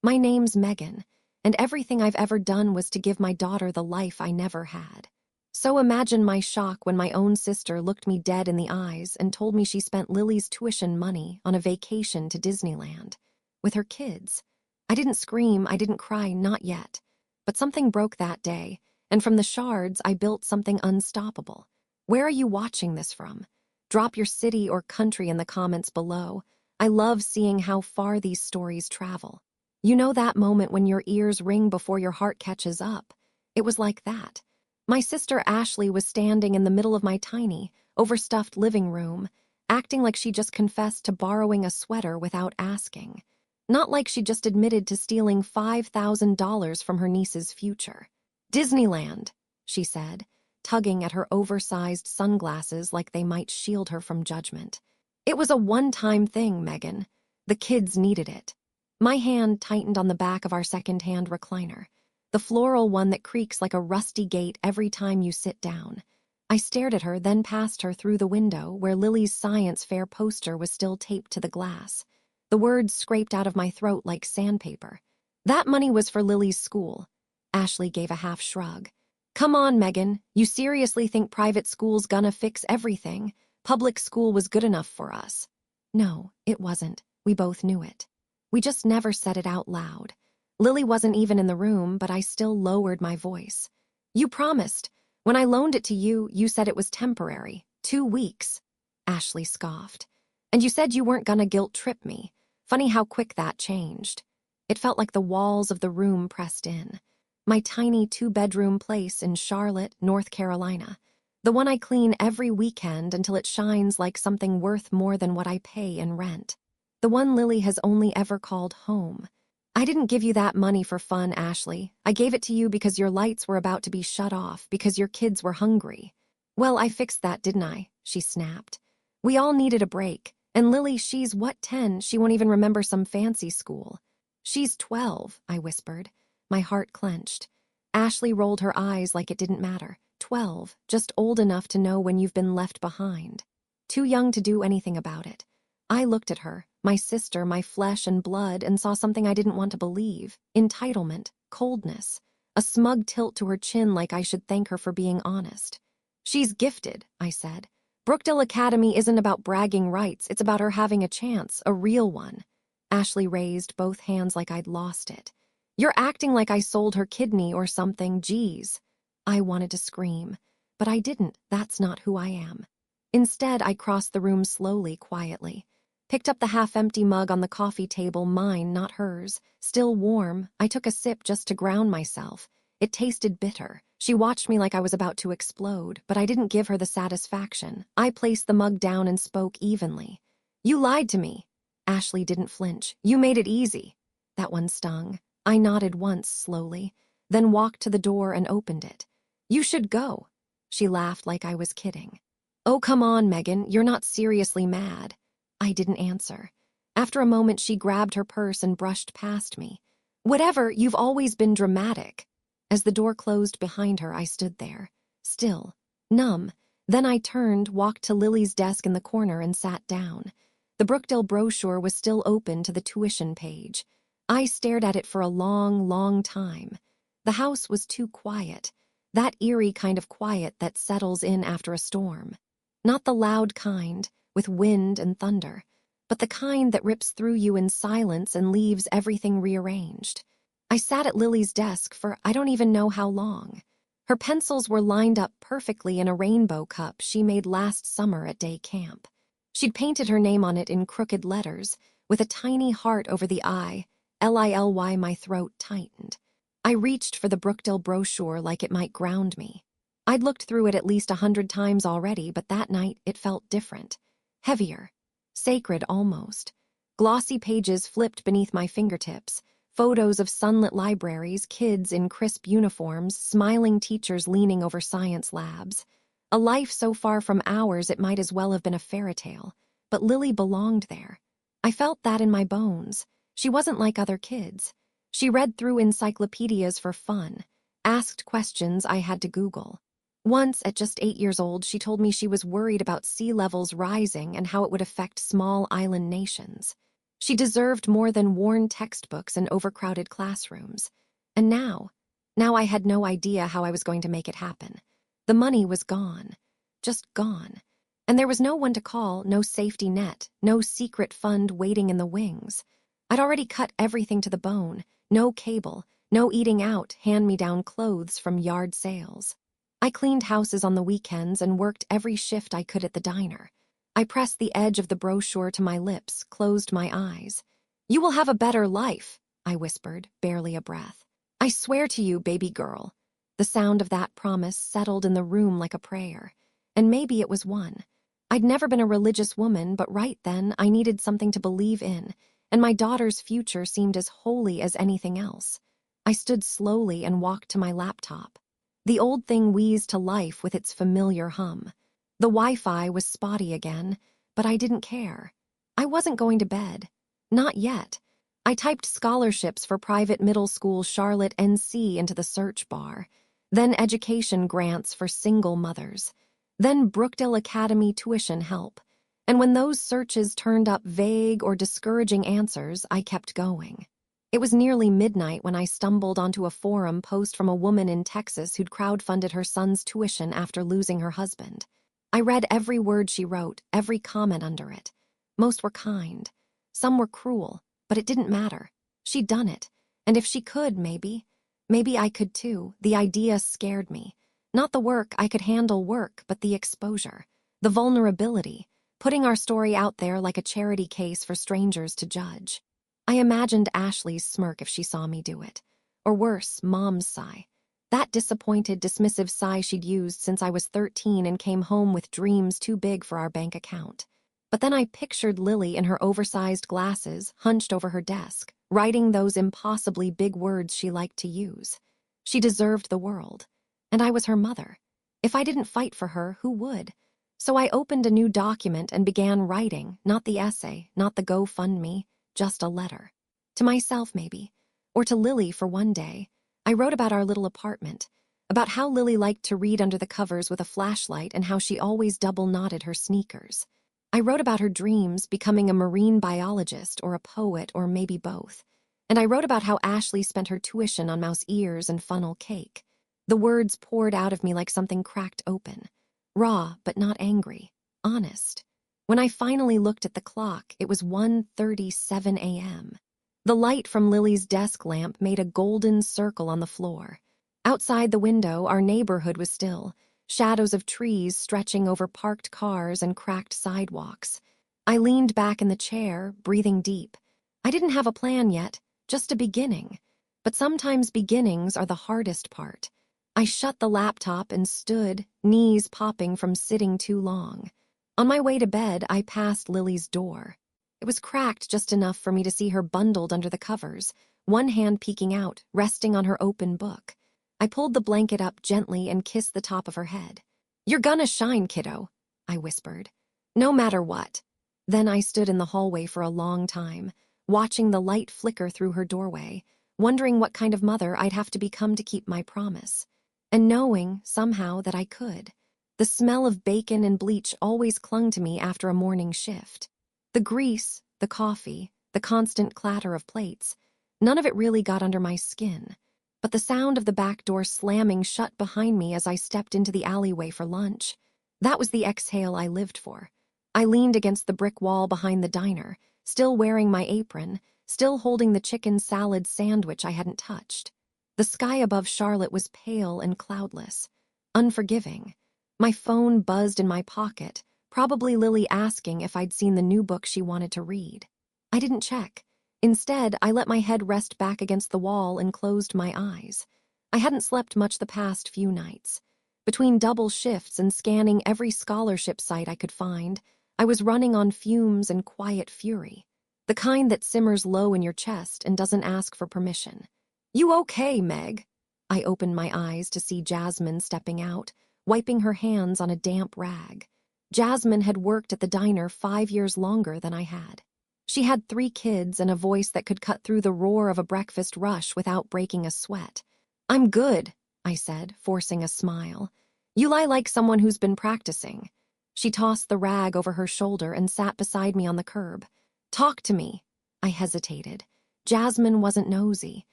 My name's Megan, and everything I've ever done was to give my daughter the life I never had. So imagine my shock when my own sister looked me dead in the eyes and told me she spent Lily's tuition money on a vacation to Disneyland with her kids. I didn't scream, I didn't cry, not yet. But something broke that day, and from the shards I built something unstoppable. Where are you watching this from? Drop your city or country in the comments below. I love seeing how far these stories travel. You know that moment when your ears ring before your heart catches up? It was like that. My sister Ashley was standing in the middle of my tiny, overstuffed living room, acting like she just confessed to borrowing a sweater without asking. Not like she just admitted to stealing $5,000 from her niece's future. Disneyland, she said, tugging at her oversized sunglasses like they might shield her from judgment. It was a one-time thing, Megan. The kids needed it. My hand tightened on the back of our second-hand recliner, the floral one that creaks like a rusty gate every time you sit down. I stared at her, then past her through the window where Lily's science fair poster was still taped to the glass. The words scraped out of my throat like sandpaper. That money was for Lily's school. Ashley gave a half shrug. Come on, Megan. You seriously think private school's gonna fix everything? Public school was good enough for us. No, it wasn't. We both knew it. We just never said it out loud. Lily wasn't even in the room, but I still lowered my voice. You promised. When I loaned it to you, you said it was temporary. 2 weeks. Ashley scoffed. And you said you weren't gonna guilt trip me. Funny how quick that changed. It felt like the walls of the room pressed in. My tiny 2-bedroom place in Charlotte, North Carolina. The one I clean every weekend until it shines like something worth more than what I pay in rent. The one Lily has only ever called home. I didn't give you that money for fun, Ashley. I gave it to you because your lights were about to be shut off, because your kids were hungry. Well, I fixed that, didn't I? She snapped. We all needed a break. And Lily, she's what, 10? She won't even remember some fancy school. She's 12, I whispered. My heart clenched. Ashley rolled her eyes like it didn't matter. 12, just old enough to know when you've been left behind. Too young to do anything about it. I looked at her, my sister, my flesh and blood, and saw something I didn't want to believe. Entitlement, coldness, a smug tilt to her chin like I should thank her for being honest. She's gifted, I said. Brookdale Academy isn't about bragging rights, it's about her having a chance, a real one. Ashley raised both hands like I'd lost it. You're acting like I sold her kidney or something, geez. I wanted to scream, but I didn't. That's not who I am. Instead, I crossed the room slowly, quietly. Picked up the half-empty mug on the coffee table, mine, not hers. Still warm, I took a sip just to ground myself. It tasted bitter. She watched me like I was about to explode, but I didn't give her the satisfaction. I placed the mug down and spoke evenly. You lied to me. Ashley didn't flinch. You made it easy. That one stung. I nodded once, slowly, then walked to the door and opened it. You should go. She laughed like I was kidding. Oh, come on, Megan, you're not seriously mad. I didn't answer. After a moment, she grabbed her purse and brushed past me. Whatever, you've always been dramatic. As the door closed behind her, I stood there, still, numb. Then I turned, walked to Lily's desk in the corner and sat down. The Brookdale brochure was still open to the tuition page. I stared at it for a long, long time. The house was too quiet, that eerie kind of quiet that settles in after a storm. Not the loud kind, with wind and thunder, but the kind that rips through you in silence and leaves everything rearranged. I sat at Lily's desk for I don't even know how long. Her pencils were lined up perfectly in a rainbow cup she made last summer at day camp. She'd painted her name on it in crooked letters, with a tiny heart over the I, Lily. My throat tightened. I reached for the Brookdale brochure like it might ground me. I'd looked through it at least 100 times already, but that night it felt different. Heavier. Sacred almost. Glossy pages flipped beneath my fingertips. Photos of sunlit libraries, kids in crisp uniforms, smiling teachers leaning over science labs. A life so far from ours it might as well have been a fairy tale. But Lily belonged there. I felt that in my bones. She wasn't like other kids. She read through encyclopedias for fun, asked questions I had to Google. Once, at just 8 years old, she told me she was worried about sea levels rising and how it would affect small island nations. She deserved more than worn textbooks and overcrowded classrooms. And now I had no idea how I was going to make it happen. The money was gone. Just gone. And there was no one to call, no safety net, no secret fund waiting in the wings. I'd already cut everything to the bone. No cable, no eating out, hand-me-down clothes from yard sales. I cleaned houses on the weekends and worked every shift I could at the diner. I pressed the edge of the brochure to my lips, closed my eyes. "You will have a better life," I whispered, barely a breath. "I swear to you, baby girl." The sound of that promise settled in the room like a prayer. And maybe it was one. I'd never been a religious woman, but right then I needed something to believe in, and my daughter's future seemed as holy as anything else. I stood slowly and walked to my laptop. The old thing wheezed to life with its familiar hum. The Wi-Fi was spotty again, but I didn't care. I wasn't going to bed. Not yet. I typed scholarships for private middle school Charlotte, NC into the search bar, then education grants for single mothers, then Brookdale Academy tuition help. And when those searches turned up vague or discouraging answers, I kept going. It was nearly midnight when I stumbled onto a forum post from a woman in Texas who'd crowdfunded her son's tuition after losing her husband. I read every word she wrote, every comment under it. Most were kind. Some were cruel, but it didn't matter. She'd done it, and if she could, maybe I could too. The idea scared me. Not the work, I could handle work, but the exposure, the vulnerability, putting our story out there like a charity case for strangers to judge. I imagined Ashley's smirk if she saw me do it. Or worse, Mom's sigh. That disappointed, dismissive sigh she'd used since I was 13 and came home with dreams too big for our bank account. But then I pictured Lily in her oversized glasses, hunched over her desk, writing those impossibly big words she liked to use. She deserved the world. And I was her mother. If I didn't fight for her, who would? So I opened a new document and began writing, not the essay, not the GoFundMe, just a letter. To myself, maybe. Or to Lily for one day. I wrote about our little apartment, about how Lily liked to read under the covers with a flashlight and how she always double-knotted her sneakers. I wrote about her dreams, becoming a marine biologist or a poet or maybe both. And I wrote about how Ashley spent her tuition on mouse ears and funnel cake. The words poured out of me like something cracked open. Raw, but not angry. Honest. When I finally looked at the clock, it was 1:37 a.m. The light from Lily's desk lamp made a golden circle on the floor. Outside the window, our neighborhood was still, shadows of trees stretching over parked cars and cracked sidewalks. I leaned back in the chair, breathing deep. I didn't have a plan yet, just a beginning. But sometimes beginnings are the hardest part. I shut the laptop and stood, knees popping from sitting too long. On my way to bed, I passed Lily's door. It was cracked just enough for me to see her bundled under the covers, one hand peeking out, resting on her open book. I pulled the blanket up gently and kissed the top of her head. "You're gonna shine, kiddo," I whispered. "No matter what." Then I stood in the hallway for a long time, watching the light flicker through her doorway, wondering what kind of mother I'd have to become to keep my promise. And knowing, somehow, that I could. The smell of bacon and bleach always clung to me after a morning shift. The grease, the coffee, the constant clatter of plates, none of it really got under my skin. But the sound of the back door slamming shut behind me as I stepped into the alleyway for lunch, that was the exhale I lived for. I leaned against the brick wall behind the diner, still wearing my apron, still holding the chicken salad sandwich I hadn't touched. The sky above Charlotte was pale and cloudless, unforgiving. My phone buzzed in my pocket, probably Lily asking if I'd seen the new book she wanted to read. I didn't check. Instead, I let my head rest back against the wall and closed my eyes. I hadn't slept much the past few nights. Between double shifts and scanning every scholarship site I could find, I was running on fumes and quiet fury. The kind that simmers low in your chest and doesn't ask for permission. "You okay, Meg?" I opened my eyes to see Jasmine stepping out, wiping her hands on a damp rag. Jasmine had worked at the diner 5 years longer than I had. She had 3 kids and a voice that could cut through the roar of a breakfast rush without breaking a sweat. "I'm good," I said, forcing a smile. "You lie like someone who's been practicing." She tossed the rag over her shoulder and sat beside me on the curb. "Talk to me." I hesitated. Jasmine wasn't nosy.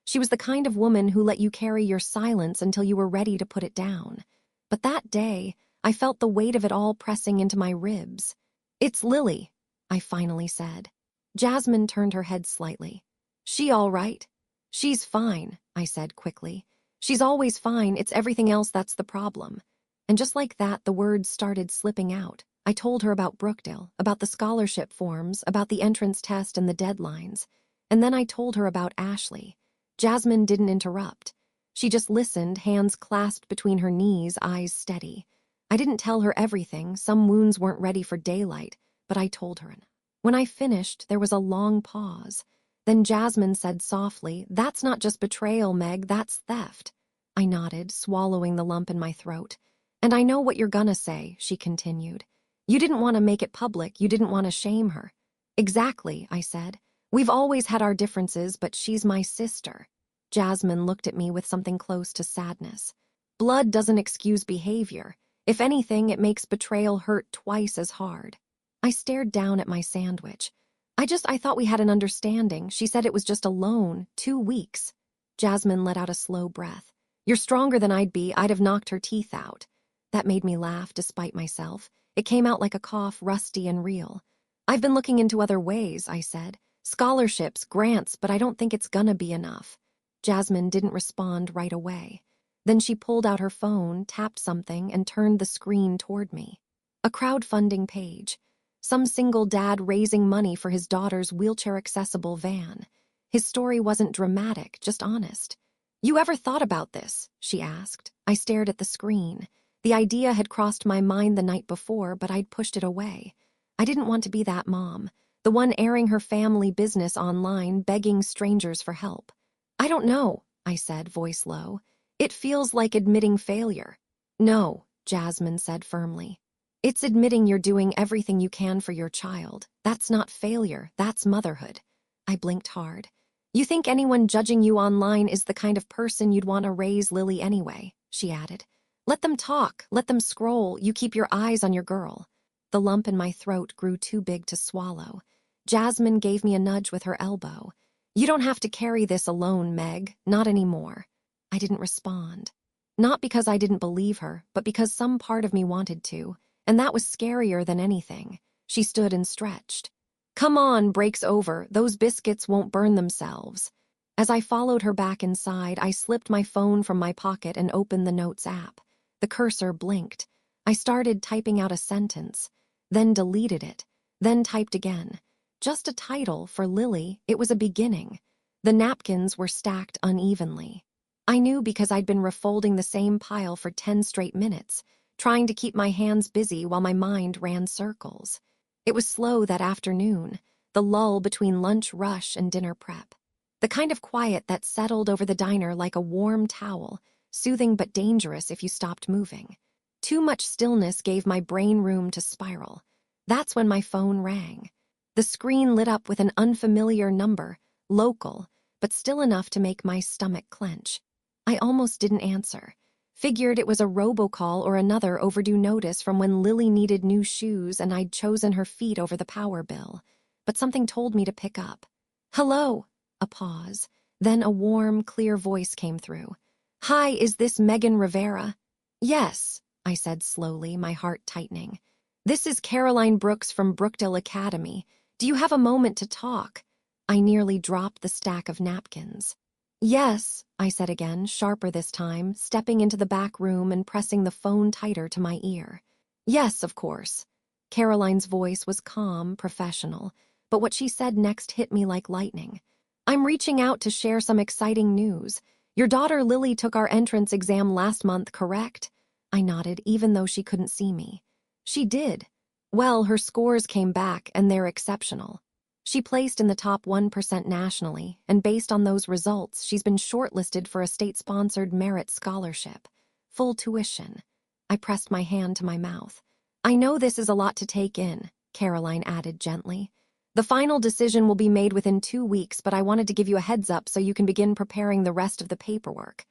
She was the kind of woman who let you carry your silence until you were ready to put it down. But that day, I felt the weight of it all pressing into my ribs. "It's Lily," I finally said. Jasmine turned her head slightly. "She all right?" "She's fine," I said quickly. "She's always fine, it's everything else that's the problem." And just like that, the words started slipping out. I told her about Brookdale, about the scholarship forms, about the entrance test and the deadlines. And then I told her about Ashley. Jasmine didn't interrupt. She just listened, hands clasped between her knees, eyes steady. I didn't tell her everything, some wounds weren't ready for daylight, but I told her. When I finished, there was a long pause. Then Jasmine said softly, "That's not just betrayal, Meg, that's theft." I nodded, swallowing the lump in my throat. "And I know what you're gonna say," she continued. "You didn't want to make it public, you didn't want to shame her." "Exactly," I said. "We've always had our differences, but she's my sister." Jasmine looked at me with something close to sadness. "Blood doesn't excuse behavior. If anything, it makes betrayal hurt twice as hard." I stared down at my sandwich. I thought we had an understanding. She said it was just a loan, 2 weeks." Jasmine let out a slow breath. "You're stronger than I'd be. I'd have knocked her teeth out." That made me laugh despite myself. It came out like a cough, rusty and real. "I've been looking into other ways," I said. "Scholarships, grants, but I don't think it's gonna be enough." Jasmine didn't respond right away. Then she pulled out her phone, tapped something, and turned the screen toward me. A crowdfunding page. Some single dad raising money for his daughter's wheelchair-accessible van. His story wasn't dramatic, just honest. "You ever thought about this?" she asked. I stared at the screen. The idea had crossed my mind the night before, but I'd pushed it away. I didn't want to be that mom, the one airing her family business online, begging strangers for help. "I don't know," I said, voice low. "It feels like admitting failure." "No," Jasmine said firmly. "It's admitting you're doing everything you can for your child. That's not failure, that's motherhood." I blinked hard. "You think anyone judging you online is the kind of person you'd want to raise Lily anyway," she added. "Let them talk, let them scroll, you keep your eyes on your girl." The lump in my throat grew too big to swallow. Jasmine gave me a nudge with her elbow. "You don't have to carry this alone, Meg, not anymore." I didn't respond. Not because I didn't believe her, but because some part of me wanted to. And that was scarier than anything. She stood and stretched. "Come on, break's over. Those biscuits won't burn themselves." As I followed her back inside, I slipped my phone from my pocket and opened the Notes app. The cursor blinked. I started typing out a sentence, then deleted it, then typed again. Just a title for Lily, it was a beginning. The napkins were stacked unevenly. I knew because I'd been refolding the same pile for 10 straight minutes, trying to keep my hands busy while my mind ran circles. It was slow that afternoon, the lull between lunch rush and dinner prep. The kind of quiet that settled over the diner like a warm towel, soothing but dangerous if you stopped moving. Too much stillness gave my brain room to spiral. That's when my phone rang. The screen lit up with an unfamiliar number, local, but still enough to make my stomach clench. I almost didn't answer. Figured it was a robocall or another overdue notice from when Lily needed new shoes and I'd chosen her feet over the power bill. But something told me to pick up. "Hello." A pause. Then a warm, clear voice came through. "Hi, is this Megan Rivera?" "Yes," I said slowly, my heart tightening. "This is Caroline Brooks from Brookdale Academy. Do you have a moment to talk?" I nearly dropped the stack of napkins. "Yes," I said again, sharper this time, stepping into the back room and pressing the phone tighter to my ear. "Yes, of course." Caroline's voice was calm, professional, but what she said next hit me like lightning. "I'm reaching out to share some exciting news. Your daughter Lily took our entrance exam last month, correct?" I nodded, even though she couldn't see me. "She did. Well, her scores came back, and they're exceptional. She placed in the top 1% nationally, and based on those results, she's been shortlisted for a state-sponsored merit scholarship. Full tuition." I pressed my hand to my mouth. "I know this is a lot to take in," Caroline added gently. "The final decision will be made within 2 weeks, but I wanted to give you a heads up so you can begin preparing the rest of the paperwork."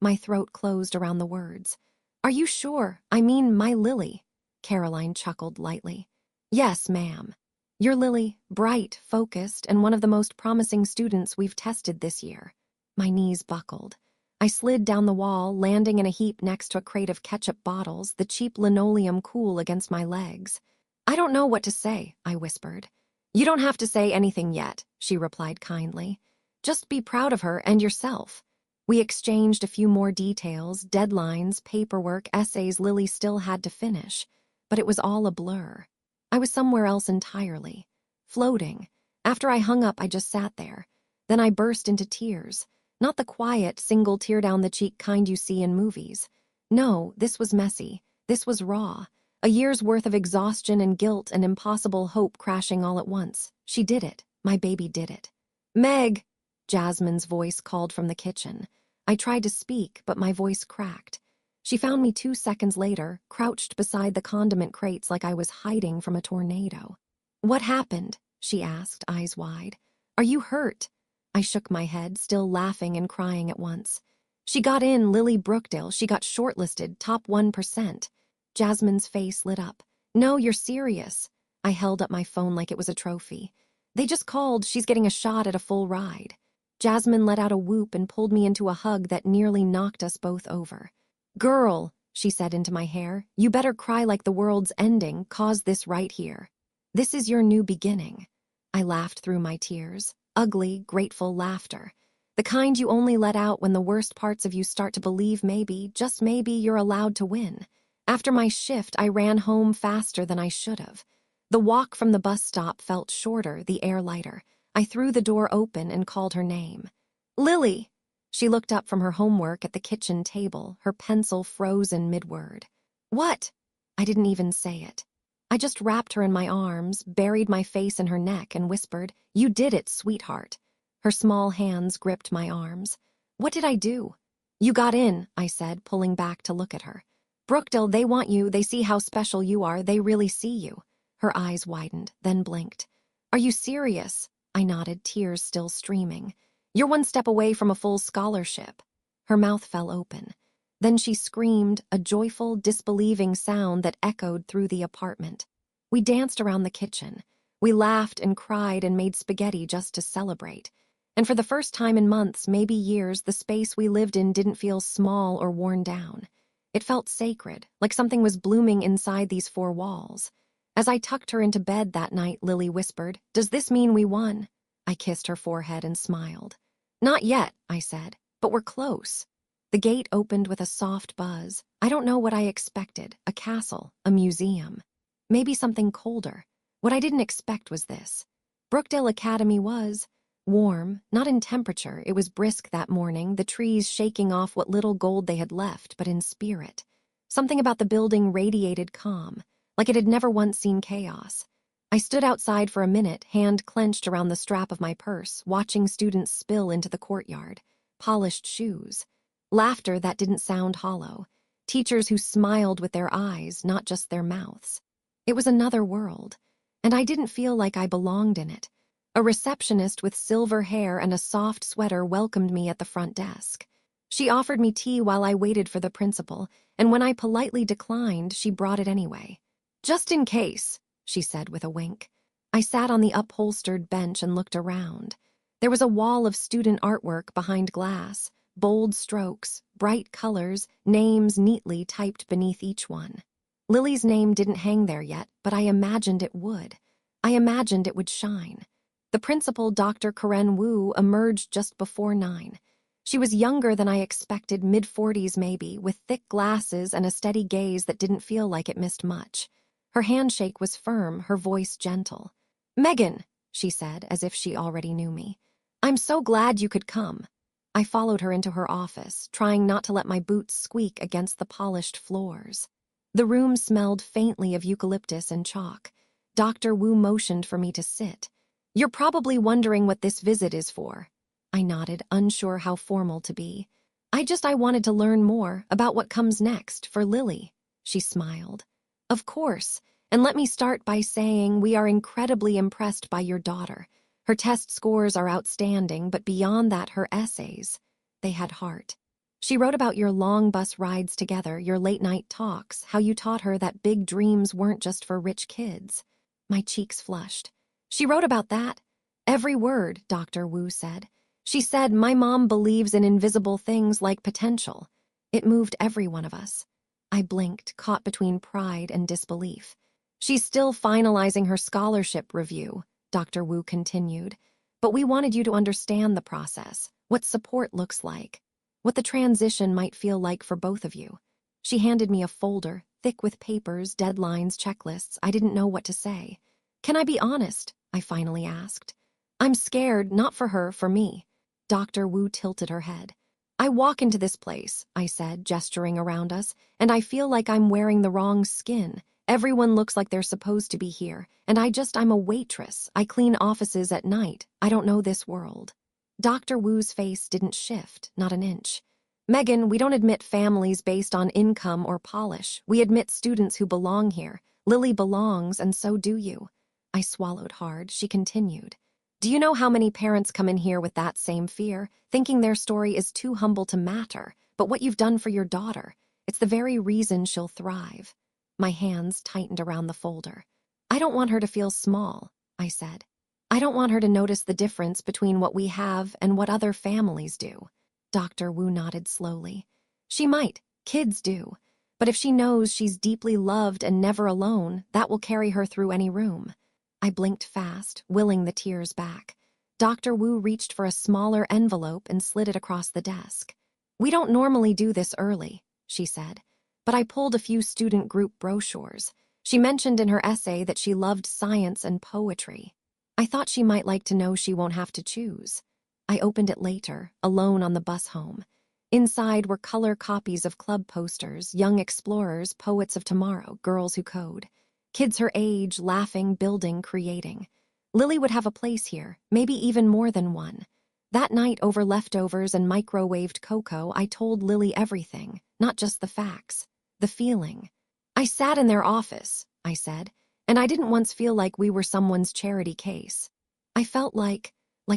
My throat closed around the words. "Are you sure? I mean, my Lily." Caroline chuckled lightly. "Yes, ma'am." You're Lily, bright, focused, and one of the most promising students we've tested this year. My knees buckled. I slid down the wall, landing in a heap next to a crate of ketchup bottles, the cheap linoleum cool against my legs. I don't know what to say, I whispered. You don't have to say anything yet, she replied kindly. Just be proud of her and yourself. We exchanged a few more details, deadlines, paperwork, essays Lily still had to finish. But it was all a blur. I was somewhere else entirely. Floating. After I hung up, I just sat there. Then I burst into tears. Not the quiet, single tear down the cheek kind you see in movies. No, this was messy. This was raw. A year's worth of exhaustion and guilt and impossible hope crashing all at once. She did it. My baby did it. Meg! Jasmine's voice called from the kitchen. I tried to speak, but my voice cracked. She found me 2 seconds later, crouched beside the condiment crates like I was hiding from a tornado. What happened? She asked, eyes wide. Are you hurt? I shook my head, still laughing and crying at once. She got in, Lily Brookdale. She got shortlisted, top 1%. Jasmine's face lit up. No, you're serious. I held up my phone like it was a trophy. They just called. She's getting a shot at a full ride. Jasmine let out a whoop and pulled me into a hug that nearly knocked us both over. Girl, she said into my hair, you better cry like the world's ending, cause this right here. This is your new beginning. I laughed through my tears. Ugly, grateful laughter. The kind you only let out when the worst parts of you start to believe maybe, just maybe, you're allowed to win. After my shift, I ran home faster than I should have. The walk from the bus stop felt shorter, the air lighter. I threw the door open and called her name. Lily! She looked up from her homework at the kitchen table, her pencil frozen mid-word. What? I didn't even say it. I just wrapped her in my arms, buried my face in her neck, and whispered, You did it, sweetheart. Her small hands gripped my arms. What did I do? You got in, I said, pulling back to look at her. Brookdale, they want you. They see how special you are. They really see you. Her eyes widened, then blinked. Are you serious? I nodded, tears still streaming. You're one step away from a full scholarship. Her mouth fell open. Then she screamed, a joyful, disbelieving sound that echoed through the apartment. We danced around the kitchen. We laughed and cried and made spaghetti just to celebrate. And for the first time in months, maybe years, the space we lived in didn't feel small or worn down. It felt sacred, like something was blooming inside these 4 walls. As I tucked her into bed that night, Lily whispered, Does this mean we won? I kissed her forehead and smiled. Not yet, I said, but we're close. The gate opened with a soft buzz. I don't know what I expected, a castle, a museum. Maybe something colder. What I didn't expect was this. Brookdale Academy was warm, not in temperature. It was brisk that morning, the trees shaking off what little gold they had left, but in spirit. Something about the building radiated calm, like it had never once seen chaos. I stood outside for a minute, hand clenched around the strap of my purse, watching students spill into the courtyard. Polished shoes. Laughter that didn't sound hollow. Teachers who smiled with their eyes, not just their mouths. It was another world, and I didn't feel like I belonged in it. A receptionist with silver hair and a soft sweater welcomed me at the front desk. She offered me tea while I waited for the principal, and when I politely declined, she brought it anyway. Just in case, she said with a wink. I sat on the upholstered bench and looked around. There was a wall of student artwork behind glass, bold strokes, bright colors, names neatly typed beneath each one. Lily's name didn't hang there yet, but I imagined it would. I imagined it would shine. The principal, Dr. Karen Wu, emerged just before 9. She was younger than I expected, mid-40s maybe, with thick glasses and a steady gaze that didn't feel like it missed much. Her handshake was firm, her voice gentle. Megan, she said, as if she already knew me. I'm so glad you could come. I followed her into her office, trying not to let my boots squeak against the polished floors. The room smelled faintly of eucalyptus and chalk. Dr. Wu motioned for me to sit. You're probably wondering what this visit is for. I nodded, unsure how formal to be. I wanted to learn more about what comes next for Lily. She smiled. Of course, and let me start by saying we are incredibly impressed by your daughter. Her test scores are outstanding, but beyond that, her essays, they had heart. She wrote about your long bus rides together, your late-night talks, how you taught her that big dreams weren't just for rich kids. My cheeks flushed. She wrote about that. Every word, Dr. Wu said. She said, my mom believes in invisible things like potential. It moved every one of us. I blinked, caught between pride and disbelief. She's still finalizing her scholarship review, Dr. Wu continued. But we wanted you to understand the process, what support looks like, what the transition might feel like for both of you. She handed me a folder, thick with papers, deadlines, checklists. I didn't know what to say. Can I be honest? I finally asked. I'm scared, not for her, for me. Dr. Wu tilted her head. I walk into this place, I said, gesturing around us, and I feel like I'm wearing the wrong skin. Everyone looks like they're supposed to be here, and I'm a waitress. I clean offices at night. I don't know this world. Dr. Wu's face didn't shift, not an inch. Megan, we don't admit families based on income or polish. We admit students who belong here. Lily belongs, and so do you. I swallowed hard. She continued. Do you know how many parents come in here with that same fear, thinking their story is too humble to matter, but what you've done for your daughter, it's the very reason she'll thrive. My hands tightened around the folder. I don't want her to feel small, I said. I don't want her to notice the difference between what we have and what other families do. Dr. Wu nodded slowly. She might, kids do. But if she knows she's deeply loved and never alone, that will carry her through any room. I blinked fast, willing the tears back. Dr. Wu reached for a smaller envelope and slid it across the desk. We don't normally do this early, she said, but I pulled a few student group brochures. She mentioned in her essay that she loved science and poetry. I thought she might like to know she won't have to choose. I opened it later, alone on the bus home. Inside were color copies of club posters, young explorers, poets of tomorrow, girls who code. Kids her age, laughing, building, creating. Lily would have a place here, maybe even more than one. That night, over leftovers and microwaved cocoa, I told Lily everything, not just the facts, the feeling. I sat in their office, I said, and I didn't once feel like we were someone's charity case. I felt like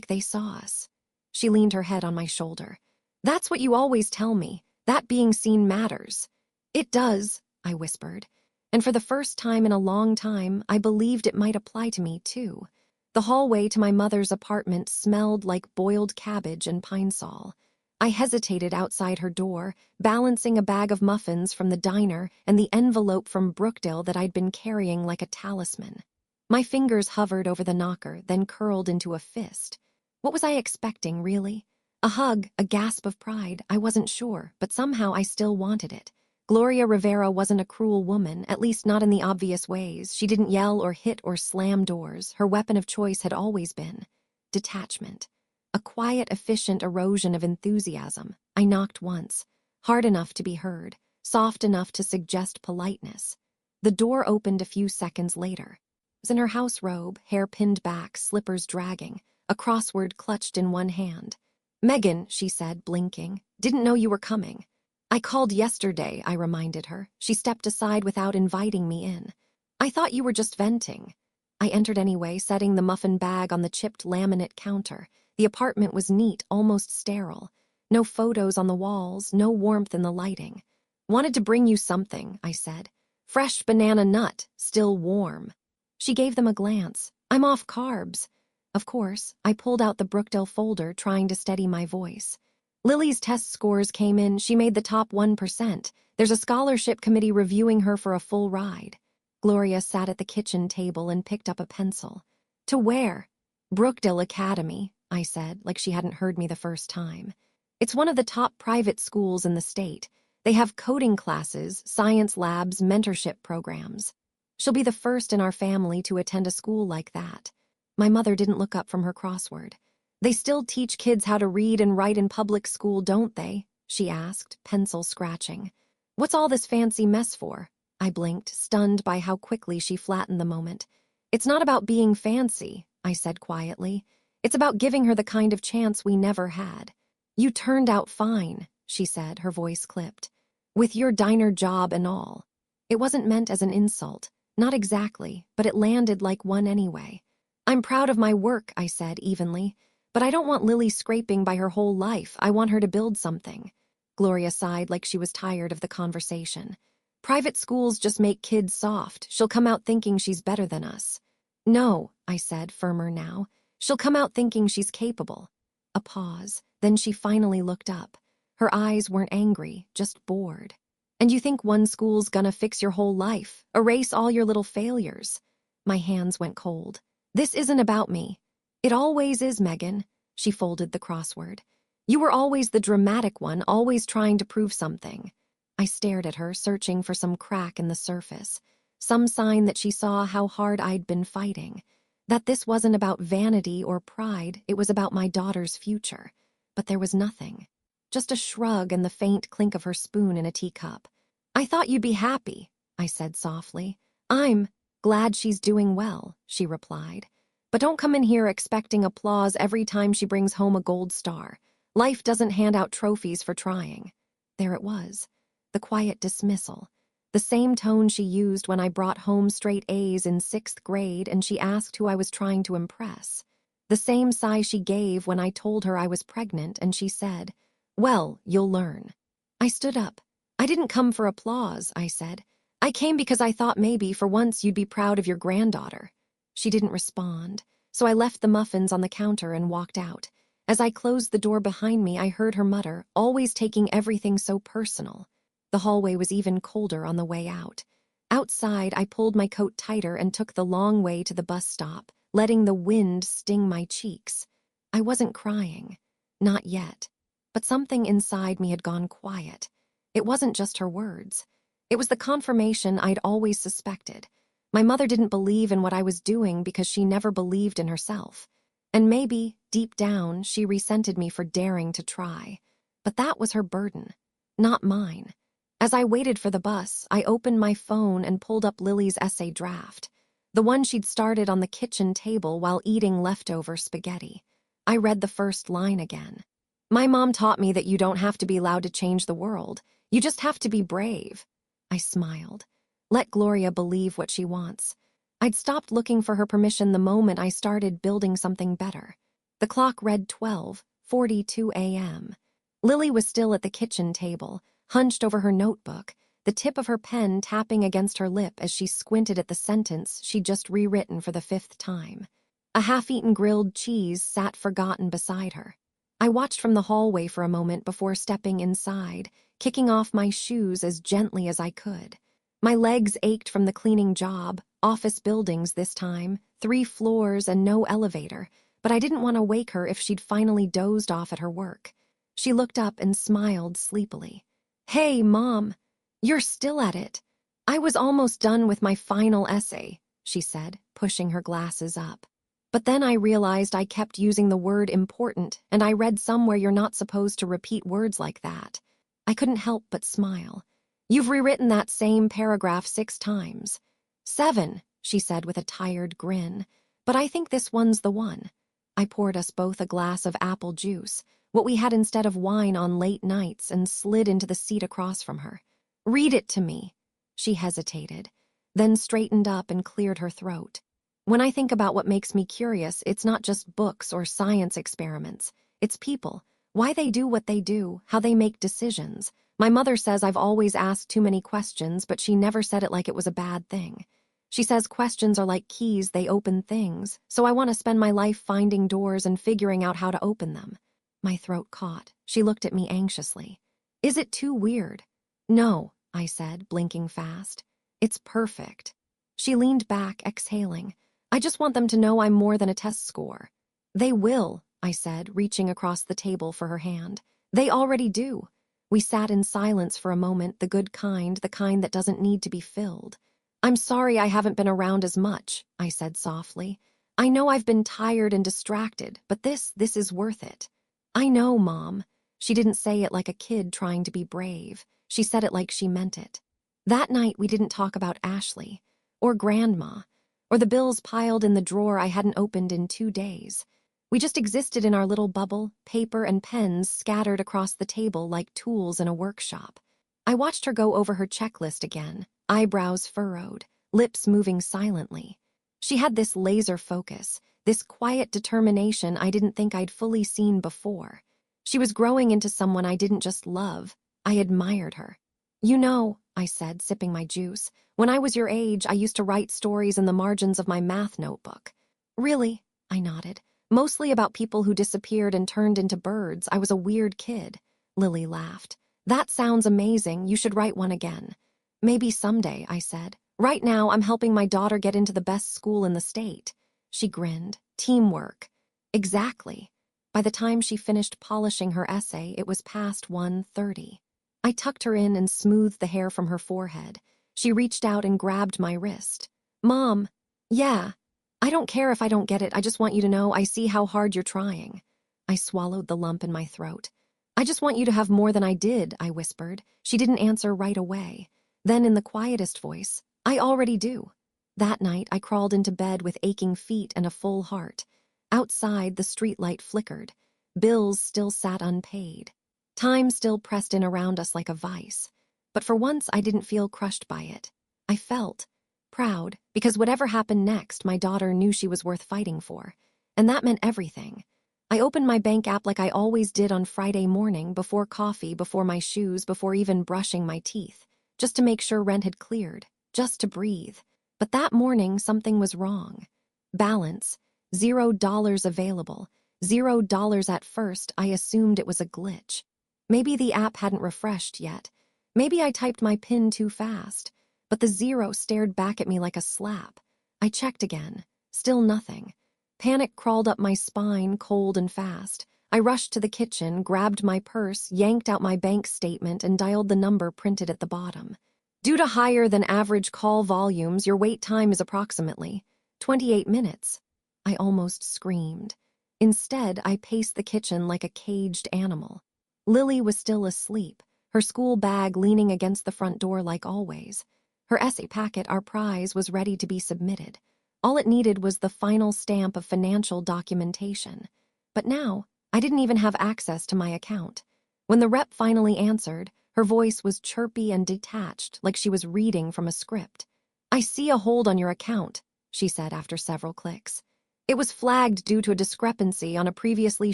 they saw us. She leaned her head on my shoulder. That's what you always tell me, that being seen matters. It does, I whispered. And for the first time in a long time, I believed it might apply to me, too. The hallway to my mother's apartment smelled like boiled cabbage and pine sol. I hesitated outside her door, balancing a bag of muffins from the diner and the envelope from Brookdale that I'd been carrying like a talisman. My fingers hovered over the knocker, then curled into a fist. What was I expecting, really? A hug, a gasp of pride, I wasn't sure, but somehow I still wanted it. Gloria Rivera wasn't a cruel woman, at least not in the obvious ways. She didn't yell or hit or slam doors. Her weapon of choice had always been detachment. A quiet, efficient erosion of enthusiasm. I knocked once, hard enough to be heard, soft enough to suggest politeness. The door opened a few seconds later. I was in her house robe, hair pinned back, slippers dragging, a crossword clutched in one hand. Megan, she said, blinking, didn't know you were coming. I called yesterday, I reminded her. She stepped aside without inviting me in. I thought you were just venting. I entered anyway, setting the muffin bag on the chipped laminate counter. The apartment was neat, almost sterile. No photos on the walls, no warmth in the lighting. Wanted to bring you something, I said. Fresh banana nut, still warm. She gave them a glance. I'm off carbs. Of course, I pulled out the Brookdale folder, trying to steady my voice. Lily's test scores came in. She made the top 1%. There's a scholarship committee reviewing her for a full ride. Gloria sat at the kitchen table and picked up a pencil. To where? Brookdale Academy, I said, like she hadn't heard me the first time. It's one of the top private schools in the state. They have coding classes, science labs, mentorship programs. She'll be the first in our family to attend a school like that. My mother didn't look up from her crossword. They still teach kids how to read and write in public school, don't they? She asked, pencil scratching. What's all this fancy mess for? I blinked, stunned by how quickly she flattened the moment. It's not about being fancy, I said quietly. It's about giving her the kind of chance we never had. You turned out fine, she said, her voice clipped. With your diner job and all. It wasn't meant as an insult. Not exactly, but it landed like one anyway. I'm proud of my work, I said evenly. But I don't want Lily scraping by her whole life. I want her to build something. Gloria sighed like she was tired of the conversation. Private schools just make kids soft. She'll come out thinking she's better than us. No, I said, firmer now. She'll come out thinking she's capable. A pause. Then she finally looked up. Her eyes weren't angry, just bored. And you think one school's gonna fix your whole life, erase all your little failures? My hands went cold. This isn't about me. It always is, Megan. She folded the crossword. You were always the dramatic one, always trying to prove something. I stared at her, searching for some crack in the surface, some sign that she saw how hard I'd been fighting, that this wasn't about vanity or pride, it was about my daughter's future. But there was nothing. Just a shrug and the faint clink of her spoon in a teacup. I thought you'd be happy, I said softly. I'm glad she's doing well, she replied. But don't come in here expecting applause every time she brings home a gold star. Life doesn't hand out trophies for trying. There it was, the quiet dismissal. The same tone she used when I brought home straight A's in 6th grade and she asked who I was trying to impress. The same sigh she gave when I told her I was pregnant and she said, "Well, you'll learn." I stood up. I didn't come for applause, I said. I came because I thought maybe for once you'd be proud of your granddaughter. She didn't respond, so I left the muffins on the counter and walked out. As I closed the door behind me, I heard her mutter, always taking everything so personal. The hallway was even colder on the way out. Outside, I pulled my coat tighter and took the long way to the bus stop, letting the wind sting my cheeks. I wasn't crying. Not yet. But something inside me had gone quiet. It wasn't just her words. It was the confirmation I'd always suspected. My mother didn't believe in what I was doing because she never believed in herself. And maybe, deep down, she resented me for daring to try. But that was her burden, not mine. As I waited for the bus, I opened my phone and pulled up Lily's essay draft, the one she'd started on the kitchen table while eating leftover spaghetti. I read the first line again. My mom taught me that you don't have to be loud to change the world. You just have to be brave. I smiled. Let Gloria believe what she wants. I'd stopped looking for her permission the moment I started building something better. The clock read 12:42 a.m. Lily was still at the kitchen table, hunched over her notebook, the tip of her pen tapping against her lip as she squinted at the sentence she'd just rewritten for the 5th time. A half-eaten grilled cheese sat forgotten beside her. I watched from the hallway for a moment before stepping inside, kicking off my shoes as gently as I could. My legs ached from the cleaning job, office buildings this time, 3 floors and no elevator, but I didn't want to wake her if she'd finally dozed off at her work. She looked up and smiled sleepily. Hey, Mom, you're still at it. I was almost done with my final essay, she said, pushing her glasses up. But then I realized I kept using the word important, and I read somewhere you're not supposed to repeat words like that. I couldn't help but smile. You've rewritten that same paragraph 6 times. 7, she said with a tired grin. But I think this one's the one. I poured us both a glass of apple juice, what we had instead of wine on late nights, and slid into the seat across from her. Read it to me. She hesitated, then straightened up and cleared her throat. When I think about what makes me curious, it's not just books or science experiments. It's people, why they do what they do, how they make decisions. My mother says I've always asked too many questions, but she never said it like it was a bad thing. She says questions are like keys, they open things, so I want to spend my life finding doors and figuring out how to open them. My throat caught. She looked at me anxiously. Is it too weird? No, I said, blinking fast. It's perfect. She leaned back, exhaling. I just want them to know I'm more than a test score. They will, I said, reaching across the table for her hand. They already do. We sat in silence for a moment, the good kind, the kind that doesn't need to be filled. I'm sorry I haven't been around as much, I said softly. I know I've been tired and distracted, but this is worth it. I know, Mom. She didn't say it like a kid trying to be brave. She said it like she meant it. That night we didn't talk about Ashley, or Grandma, or the bills piled in the drawer I hadn't opened in 2 days. We just existed in our little bubble, paper and pens scattered across the table like tools in a workshop. I watched her go over her checklist again, eyebrows furrowed, lips moving silently. She had this laser focus, this quiet determination I didn't think I'd fully seen before. She was growing into someone I didn't just love, I admired her. You know, I said, sipping my juice, when I was your age, I used to write stories in the margins of my math notebook. Really? I nodded. Mostly about people who disappeared and turned into birds. I was a weird kid. Lily laughed. That sounds amazing. You should write one again. Maybe someday, I said. Right now, I'm helping my daughter get into the best school in the state. She grinned. Teamwork. Exactly. By the time she finished polishing her essay, it was past 1:30. I tucked her in and smoothed the hair from her forehead. She reached out and grabbed my wrist. Mom. Yeah. I don't care if I don't get it. I just want you to know I see how hard you're trying. I swallowed the lump in my throat. I just want you to have more than I did, I whispered. She didn't answer right away. Then in the quietest voice, I already do. That night, I crawled into bed with aching feet and a full heart. Outside, the streetlight flickered. Bills still sat unpaid. Time still pressed in around us like a vice. But for once, I didn't feel crushed by it. I felt proud, because whatever happened next, my daughter knew she was worth fighting for. And that meant everything. I opened my bank app like I always did on Friday morning, before coffee, before my shoes, before even brushing my teeth, just to make sure rent had cleared, just to breathe. But that morning, something was wrong. Balance, $0 available, $0 at first. I assumed it was a glitch. Maybe the app hadn't refreshed yet. Maybe I typed my PIN too fast. But the zero stared back at me like a slap. I checked again. Still nothing. Panic crawled up my spine, cold and fast. I rushed to the kitchen, grabbed my purse, yanked out my bank statement, and dialed the number printed at the bottom. Due to higher than average call volumes, your wait time is approximately 28 minutes. I almost screamed. Instead, I paced the kitchen like a caged animal. Lily was still asleep, her school bag leaning against the front door like always. Her essay packet, our prize, was ready to be submitted. All it needed was the final stamp of financial documentation. But now, I didn't even have access to my account. When the rep finally answered, her voice was chirpy and detached, like she was reading from a script. I see a hold on your account, she said after several clicks. It was flagged due to a discrepancy on a previously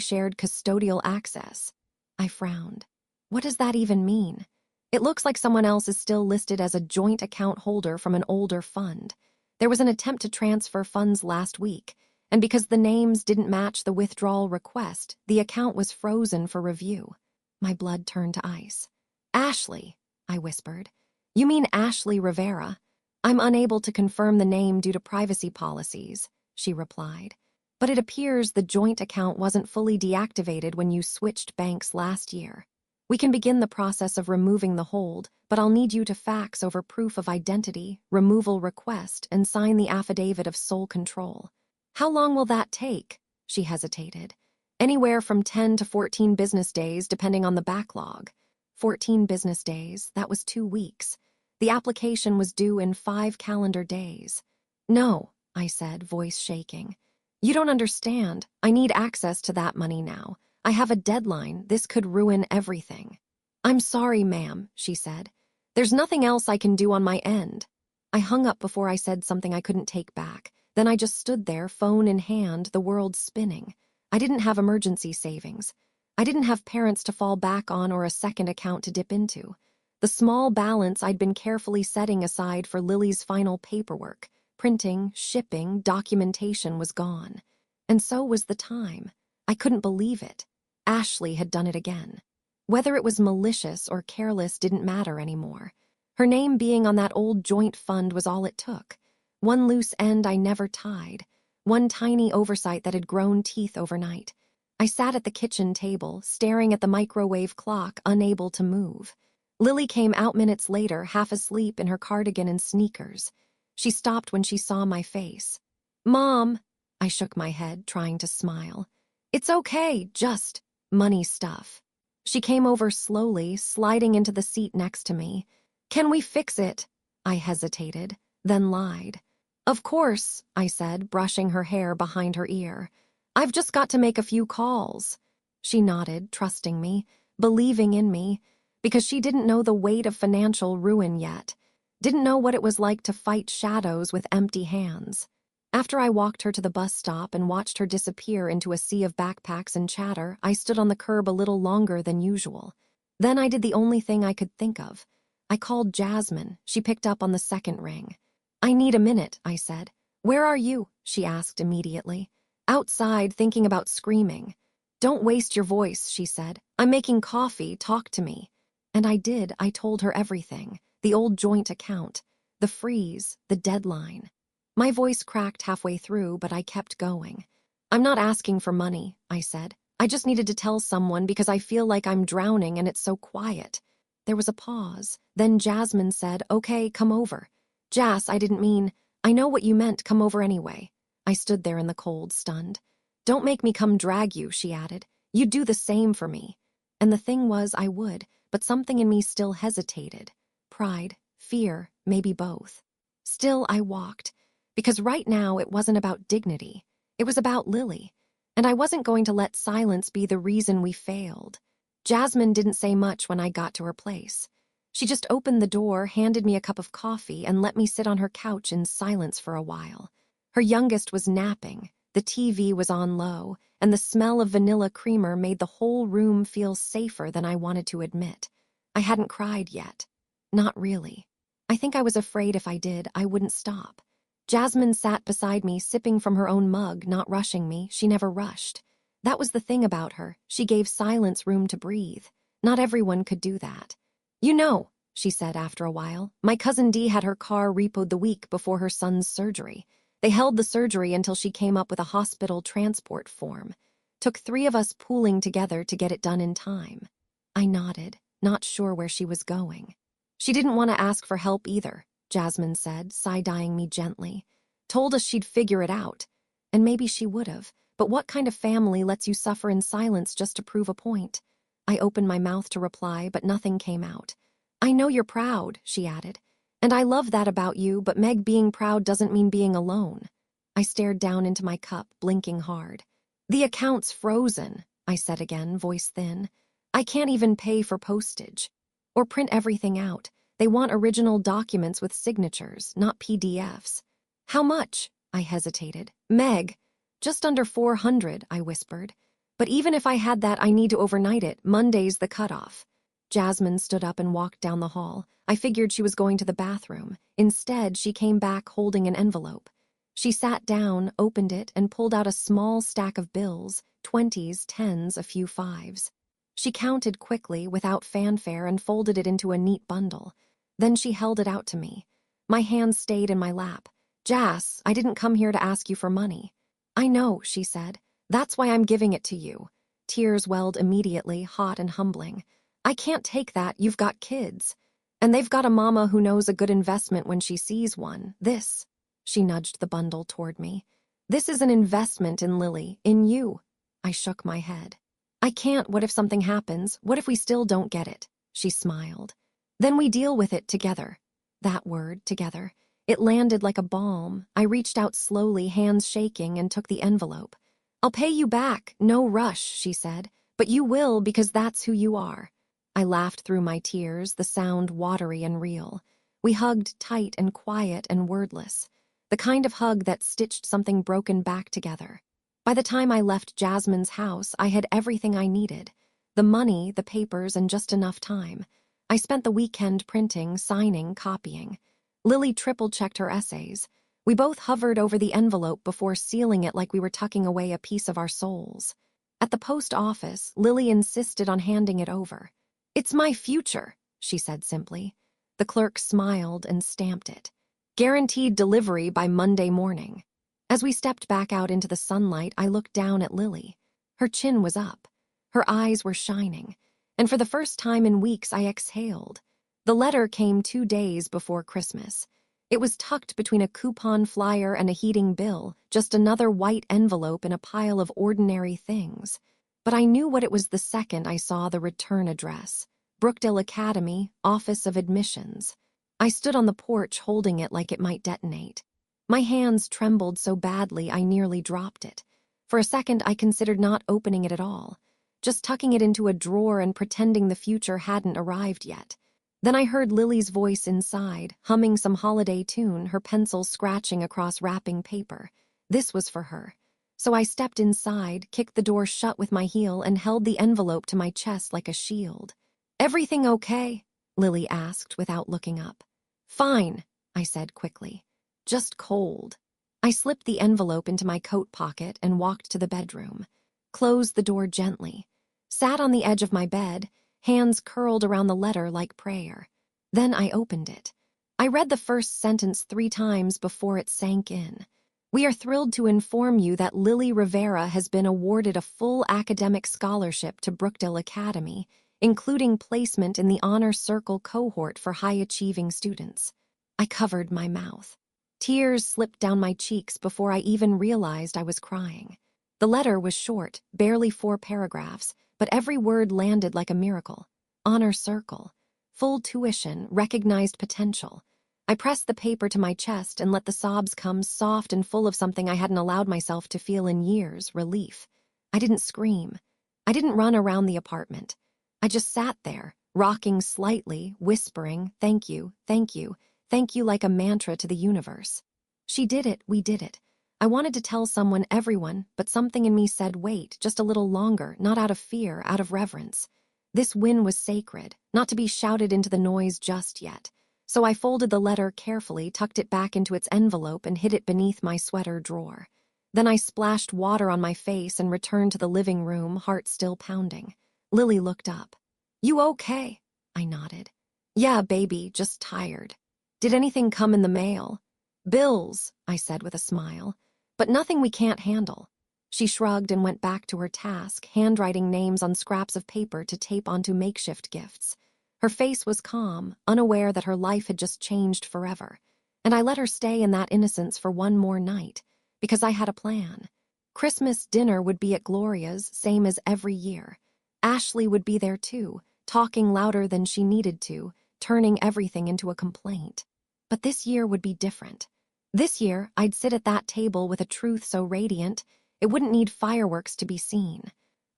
shared custodial access. I frowned. What does that even mean? It looks like someone else is still listed as a joint account holder from an older fund. There was an attempt to transfer funds last week, and because the names didn't match the withdrawal request, the account was frozen for review. My blood turned to ice. Ashley, I whispered. You mean Ashley Rivera? I'm unable to confirm the name due to privacy policies, she replied. But it appears the joint account wasn't fully deactivated when you switched banks last year. We can begin the process of removing the hold, but I'll need you to fax over proof of identity, removal request, and sign the affidavit of sole control. How long will that take? She hesitated. Anywhere from 10 to 14 business days, depending on the backlog. 14 business days, that was 2 weeks. The application was due in 5 calendar days. No, I said, voice shaking. You don't understand. I need access to that money now. I have a deadline. This could ruin everything. I'm sorry, ma'am, she said. There's nothing else I can do on my end. I hung up before I said something I couldn't take back. Then I just stood there, phone in hand, the world spinning. I didn't have emergency savings. I didn't have parents to fall back on or a second account to dip into. The small balance I'd been carefully setting aside for Lily's final paperwork, printing, shipping, documentation was gone. And so was the time. I couldn't believe it. Ashley had done it again. Whether it was malicious or careless didn't matter anymore. Her name being on that old joint fund was all it took. One loose end I never tied. One tiny oversight that had grown teeth overnight. I sat at the kitchen table, staring at the microwave clock, unable to move. Lily came out minutes later, half asleep in her cardigan and sneakers. She stopped when she saw my face. Mom! I shook my head, trying to smile. It's okay, just money stuff. She came over slowly, sliding into the seat next to me. Can we fix it? I hesitated, then lied. Of course, I said, brushing her hair behind her ear. I've just got to make a few calls. She nodded, trusting me, believing in me, because she didn't know the weight of financial ruin yet, didn't know what it was like to fight shadows with empty hands. After I walked her to the bus stop and watched her disappear into a sea of backpacks and chatter, I stood on the curb a little longer than usual. Then I did the only thing I could think of. I called Jasmine. She picked up on the second ring. I need a minute, I said. "Where are you?" she asked immediately. "Outside, thinking about screaming." "Don't waste your voice," she said. "I'm making coffee, talk to me." And I did. I told her everything. The old joint account, the freeze, the deadline. My voice cracked halfway through, but I kept going. "I'm not asking for money," I said. "I just needed to tell someone because I feel like I'm drowning and it's so quiet." There was a pause. Then Jasmine said, "Okay, come over." "Jas, I didn't mean—" "I know what you meant, come over anyway." I stood there in the cold, stunned. "Don't make me come drag you," she added. "You'd do the same for me." And the thing was, I would, but something in me still hesitated. Pride, fear, maybe both. Still, I walked, because right now it wasn't about dignity. It was about Lily, and I wasn't going to let silence be the reason we failed. Jasmine didn't say much when I got to her place. She just opened the door, handed me a cup of coffee, and let me sit on her couch in silence for a while. Her youngest was napping, the TV was on low, and the smell of vanilla creamer made the whole room feel safer than I wanted to admit. I hadn't cried yet. Not really. I think I was afraid if I did, I wouldn't stop. Jasmine sat beside me, sipping from her own mug, not rushing me. She never rushed. That was the thing about her. She gave silence room to breathe. Not everyone could do that. "You know," she said after a while, "my cousin Dee had her car repoed the week before her son's surgery. They held the surgery until she came up with a hospital transport form. Took 3 of us pooling together to get it done in time." I nodded, not sure where she was going. "She didn't want to ask for help either," Jasmine said, side-eyeing me gently. "Told us she'd figure it out." And maybe she would have, but what kind of family lets you suffer in silence just to prove a point? I opened my mouth to reply, but nothing came out. "I know you're proud," she added. "And I love that about you, but Meg, being proud doesn't mean being alone." I stared down into my cup, blinking hard. "The account's frozen," I said again, voice thin. "I can't even pay for postage. Or print everything out. They want original documents with signatures, not PDFs. "How much?" I hesitated. "Meg." "Just under 400, I whispered. "But even if I had that, I need to overnight it. Monday's the cutoff." Jasmine stood up and walked down the hall. I figured she was going to the bathroom. Instead, she came back holding an envelope. She sat down, opened it, and pulled out a small stack of bills, 20s, 10s, a few 5s. She counted quickly, without fanfare, and folded it into a neat bundle. Then she held it out to me. My hands stayed in my lap. "Jas, I didn't come here to ask you for money." "I know," she said. "That's why I'm giving it to you." Tears welled immediately, hot and humbling. "I can't take that, you've got kids. And they've got a mama who knows a good investment when she sees one. This," she nudged the bundle toward me. "This is an investment in Lily, in you." I shook my head. "I can't. What if something happens? What if we still don't get it?" She smiled. "Then we deal with it together." That word, together. It landed like a balm. I reached out slowly, hands shaking, and took the envelope. "I'll pay you back. No rush," she said. "But you will, because that's who you are." I laughed through my tears, the sound watery and real. We hugged tight and quiet and wordless. The kind of hug that stitched something broken back together. By the time I left Jasmine's house, I had everything I needed. The money, the papers, and just enough time. I spent the weekend printing, signing, copying. Lily triple-checked her essays. We both hovered over the envelope before sealing it like we were tucking away a piece of our souls. At the post office, Lily insisted on handing it over. "It's my future," she said simply. The clerk smiled and stamped it. "Guaranteed delivery by Monday morning." As we stepped back out into the sunlight, I looked down at Lily. Her chin was up. Her eyes were shining. And for the first time in weeks, I exhaled. The letter came 2 days before Christmas. It was tucked between a coupon flyer and a heating bill, just another white envelope in a pile of ordinary things. But I knew what it was the second I saw the return address. Brookdale Academy, Office of Admissions. I stood on the porch holding it like it might detonate. My hands trembled so badly I nearly dropped it. For a second I considered not opening it at all, just tucking it into a drawer and pretending the future hadn't arrived yet. Then I heard Lily's voice inside, humming some holiday tune, her pencil scratching across wrapping paper. This was for her. So I stepped inside, kicked the door shut with my heel, and held the envelope to my chest like a shield. "Everything okay?" Lily asked without looking up. "Fine," I said quickly. "Just cold." I slipped the envelope into my coat pocket and walked to the bedroom, closed the door gently, sat on the edge of my bed, hands curled around the letter like prayer. Then I opened it. I read the first sentence 3 times before it sank in. We are thrilled to inform you that Lily Rivera has been awarded a full academic scholarship to Brookdale Academy, including placement in the Honor Circle cohort for high-achieving students. I covered my mouth. Tears slipped down my cheeks before I even realized I was crying. The letter was short, barely 4 paragraphs, but every word landed like a miracle. Honor Circle. Full tuition, recognized potential. I pressed the paper to my chest and let the sobs come, soft and full of something I hadn't allowed myself to feel in years, relief. I didn't scream. I didn't run around the apartment. I just sat there, rocking slightly, whispering, thank you, thank you, thank you like a mantra to the universe. She did it, we did it. I wanted to tell someone, everyone, but something in me said wait, just a little longer, not out of fear, out of reverence. This win was sacred, not to be shouted into the noise just yet. So I folded the letter carefully, tucked it back into its envelope, and hid it beneath my sweater drawer. Then I splashed water on my face and returned to the living room, heart still pounding. Lily looked up. You okay? I nodded. Yeah, baby, just tired. Did anything come in the mail? Bills, I said with a smile. But nothing we can't handle. She shrugged and went back to her task, handwriting names on scraps of paper to tape onto makeshift gifts. Her face was calm, unaware that her life had just changed forever. And I let her stay in that innocence for one more night, because I had a plan. Christmas dinner would be at Gloria's, same as every year. Ashley would be there too, talking louder than she needed to, turning everything into a complaint. But this year would be different. This year, I'd sit at that table with a truth so radiant, it wouldn't need fireworks to be seen.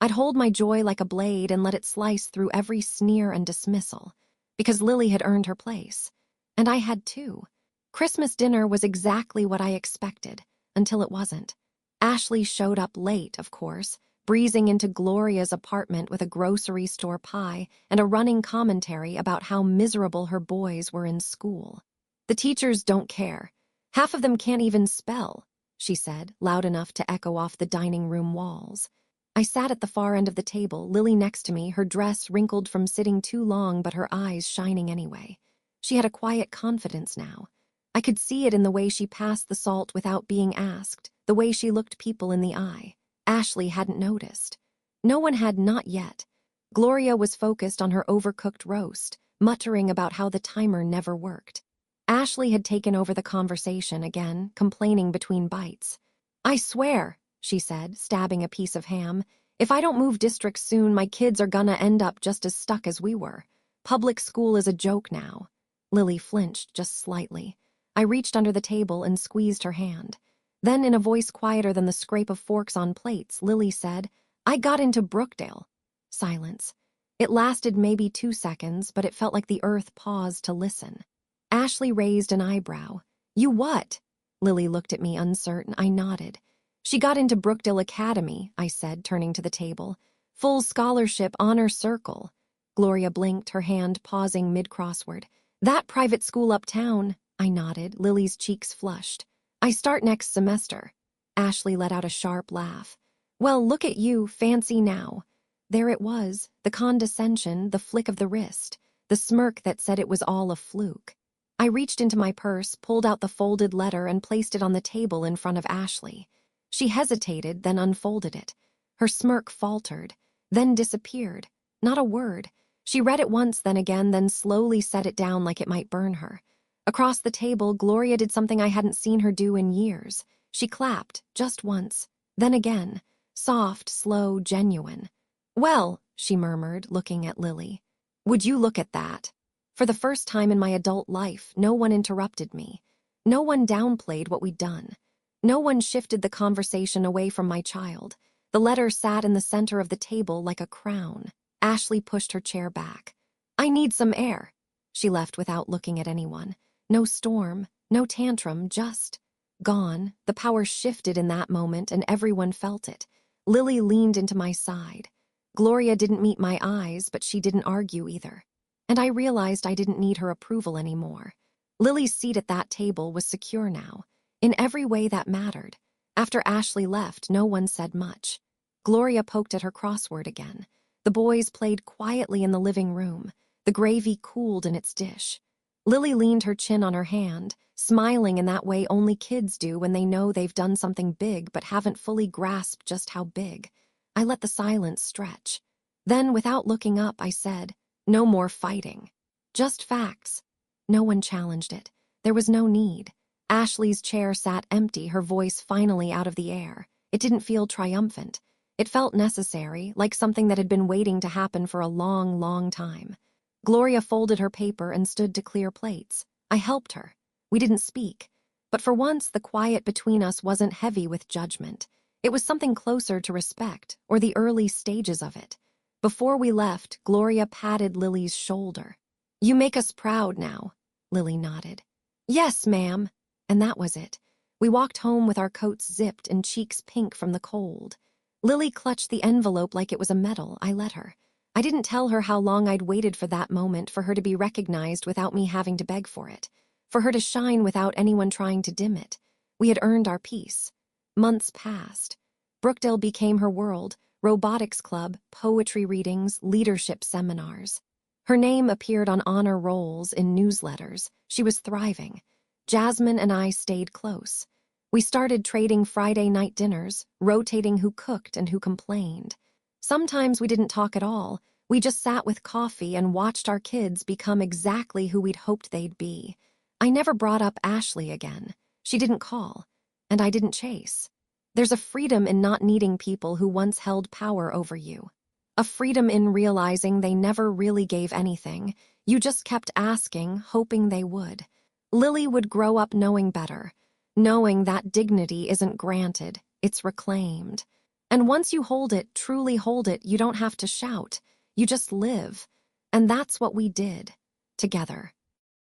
I'd hold my joy like a blade and let it slice through every sneer and dismissal, because Lily had earned her place. And I had too. Christmas dinner was exactly what I expected, until it wasn't. Ashley showed up late, of course, breezing into Gloria's apartment with a grocery store pie and a running commentary about how miserable her boys were in school. The teachers don't care. Half of them can't even spell, she said, loud enough to echo off the dining room walls. I sat at the far end of the table, Lily next to me, her dress wrinkled from sitting too long but her eyes shining anyway. She had a quiet confidence now. I could see it in the way she passed the salt without being asked, the way she looked people in the eye. Ashley hadn't noticed. No one had, not yet. Gloria was focused on her overcooked roast, muttering about how the timer never worked. Ashley had taken over the conversation again, complaining between bites. I swear, she said, stabbing a piece of ham, if I don't move districts soon, my kids are gonna end up just as stuck as we were. Public school is a joke now. Lily flinched just slightly. I reached under the table and squeezed her hand. Then, in a voice quieter than the scrape of forks on plates, Lily said, I got into Brookdale. Silence. It lasted maybe 2 seconds, but it felt like the earth paused to listen. Ashley raised an eyebrow. You what? Lily looked at me uncertain. I nodded. She got into Brookdale Academy, I said, turning to the table. Full scholarship, honor circle. Gloria blinked, her hand pausing mid-crossword. That private school uptown, I nodded, Lily's cheeks flushed. I start next semester. Ashley let out a sharp laugh. Well, look at you, fancy now. There it was, the condescension, the flick of the wrist, the smirk that said it was all a fluke. I reached into my purse, pulled out the folded letter, and placed it on the table in front of Ashley. She hesitated, then unfolded it. Her smirk faltered, then disappeared. Not a word. She read it once, then again, then slowly set it down like it might burn her. Across the table, Gloria did something I hadn't seen her do in years. She clapped, just once, then again, soft, slow, genuine. Well, she murmured, looking at Lily. Would you look at that? For the first time in my adult life, no one interrupted me. No one downplayed what we'd done. No one shifted the conversation away from my child. The letter sat in the center of the table like a crown. Ashley pushed her chair back. I need some air. She left without looking at anyone. No storm, no tantrum, just gone. The power shifted in that moment, and everyone felt it. Lily leaned into my side. Gloria didn't meet my eyes, but she didn't argue either. And I realized I didn't need her approval anymore. Lily's seat at that table was secure now. In every way that mattered. After Ashley left, no one said much. Gloria poked at her crossword again. The boys played quietly in the living room. The gravy cooled in its dish. Lily leaned her chin on her hand, smiling in that way only kids do when they know they've done something big but haven't fully grasped just how big. I let the silence stretch. Then, without looking up, I said, "No more fighting. Just facts." No one challenged it. There was no need. Ashley's chair sat empty, her voice finally out of the air. It didn't feel triumphant. It felt necessary, like something that had been waiting to happen for a long, long time. Gloria folded her paper and stood to clear plates. I helped her. We didn't speak. But for once, the quiet between us wasn't heavy with judgment. It was something closer to respect, or the early stages of it. Before we left, Gloria patted Lily's shoulder. "You make us proud now." Lily nodded. "Yes, ma'am." And that was it. We walked home with our coats zipped and cheeks pink from the cold. Lily clutched the envelope like it was a medal. I let her. I didn't tell her how long I'd waited for that moment, for her to be recognized without me having to beg for it, for her to shine without anyone trying to dim it. We had earned our peace. Months passed. Brookdale became her world: robotics club, poetry readings, leadership seminars. Her name appeared on honor rolls in newsletters. She was thriving. Jasmine and I stayed close. We started trading Friday night dinners, rotating who cooked and who complained. Sometimes we didn't talk at all. We just sat with coffee and watched our kids become exactly who we'd hoped they'd be. I never brought up Ashley again. She didn't call, and I didn't chase. There's a freedom in not needing people who once held power over you. A freedom in realizing they never really gave anything. You just kept asking, hoping they would. Lily would grow up knowing better, knowing that dignity isn't granted, it's reclaimed. And once you hold it, truly hold it, you don't have to shout. You just live. And that's what we did, together.